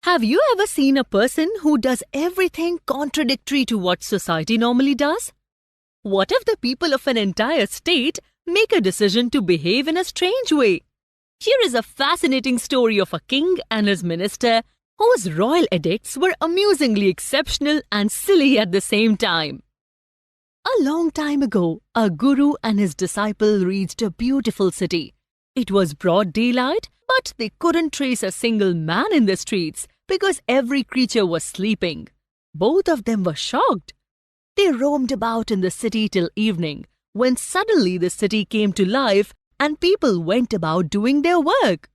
Have you ever seen a person who does everything contradictory to what society normally does? What if the people of an entire state make a decision to behave in a strange way? Here is a fascinating story of a king and his minister whose royal edicts were amusingly exceptional and silly at the same time. A long time ago, a guru and his disciple reached a beautiful city. It was broad daylight, but they couldn't trace a single man in the streets because every creature was sleeping. Both of them were shocked. They roamed about in the city till evening, when suddenly the city came to life and people went about doing their work.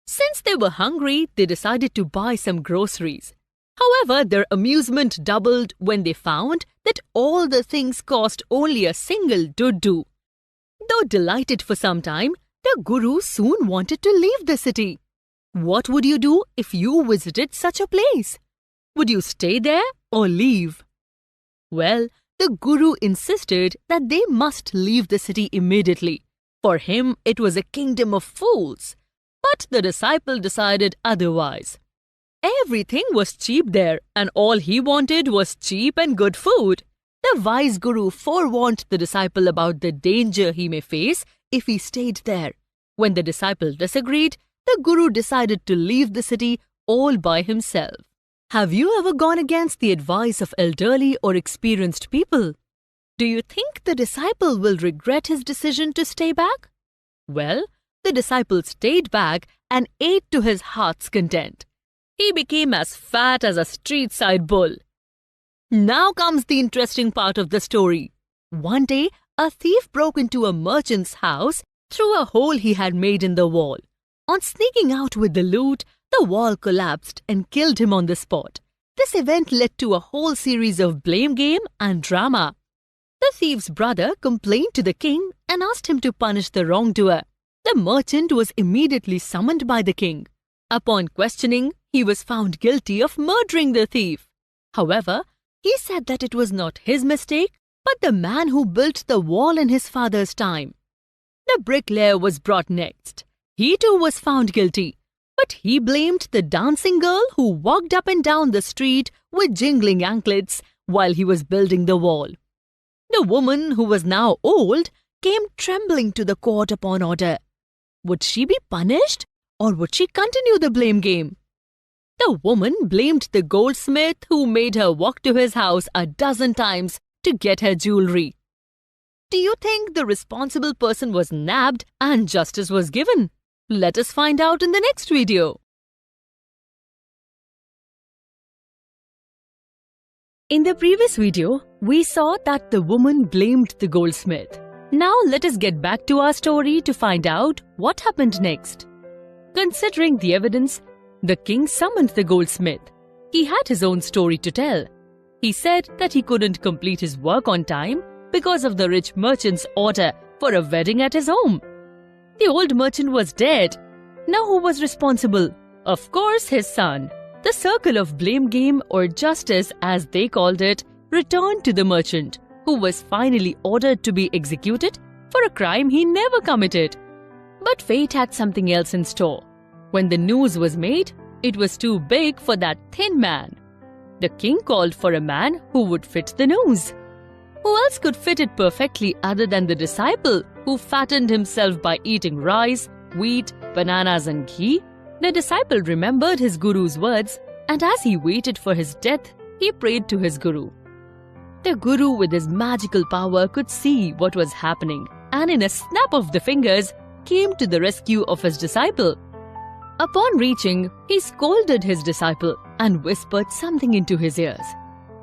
Since they were hungry, they decided to buy some groceries. However, their amusement doubled when they found that all the things cost only a single duddu. Though delighted for some time, the guru soon wanted to leave the city. What would you do if you visited such a place? Would you stay there or leave? Well, the guru insisted that they must leave the city immediately. For him, it was a kingdom of fools. But the disciple decided otherwise. Everything was cheap there, and all he wanted was cheap and good food. The wise guru forewarned the disciple about the danger he may face if he stayed there. When the disciple disagreed, the guru decided to leave the city all by himself. Have you ever gone against the advice of elderly or experienced people? Do you think the disciple will regret his decision to stay back? Well, the disciple stayed back and ate to his heart's content. He became as fat as a street-side bull. Now comes the interesting part of the story. One day, a thief broke into a merchant's house through a hole he had made in the wall. On sneaking out with the loot, the wall collapsed and killed him on the spot. This event led to a whole series of blame game and drama. The thief's brother complained to the king and asked him to punish the wrongdoer. The merchant was immediately summoned by the king. Upon questioning, he was found guilty of murdering the thief. However, he said that it was not his mistake, but the man who built the wall in his father's time. The bricklayer was brought next. He too was found guilty, but he blamed the dancing girl who walked up and down the street with jingling anklets while he was building the wall. The woman, who was now old, came trembling to the court upon order. Would she be punished, or would she continue the blame game? The woman blamed the goldsmith who made her walk to his house a dozen times to get her jewelry. Do you think the responsible person was nabbed and justice was given? Let us find out in the next video. In the previous video, we saw that the woman blamed the goldsmith. Now let us get back to our story to find out what happened next. Considering the evidence, the king summoned the goldsmith. He had his own story to tell. He said that he couldn't complete his work on time because of the rich merchant's order for a wedding at his home. The old merchant was dead. Now who was responsible? Of course, his son. The circle of blame game, or justice as they called it, returned to the merchant, who was finally ordered to be executed for a crime he never committed. But fate had something else in store. When the news was made, it was too big for that thin man. The king called for a man who would fit the news. Who else could fit it perfectly other than the disciple who fattened himself by eating rice, wheat, bananas and ghee? The disciple remembered his guru's words, and as he waited for his death, he prayed to his guru. The guru, with his magical power, could see what was happening and in a snap of the fingers came to the rescue of his disciple. Upon reaching, he scolded his disciple and whispered something into his ears.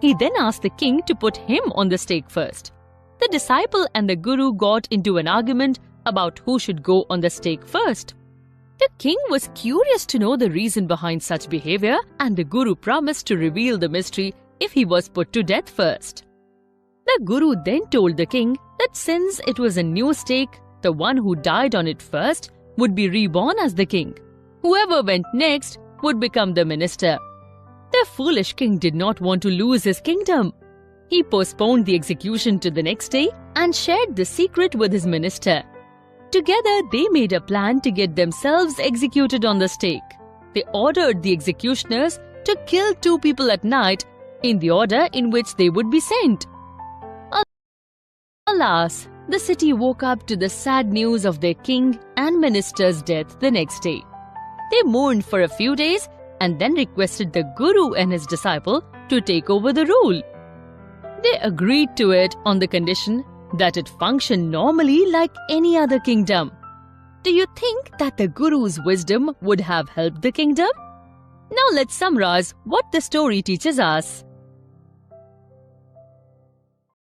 He then asked the king to put him on the stake first. The disciple and the guru got into an argument about who should go on the stake first. The king was curious to know the reason behind such behavior, and the guru promised to reveal the mystery if he was put to death first. The guru then told the king that since it was a new stake, the one who died on it first would be reborn as the king. Whoever went next would become the minister. The foolish king did not want to lose his kingdom. He postponed the execution to the next day and shared the secret with his minister. Together, they made a plan to get themselves executed on the stake. they ordered the executioners to kill 2 people at night in the order in which they would be sent. Alas, the city woke up to the sad news of their king and minister's death the next day. They mourned for a few days and then requested the Guru and his disciple to take over the rule. They agreed to it on the condition that it function normally like any other kingdom. Do you think that the Guru's wisdom would have helped the kingdom? Now let's summarize what the story teaches us.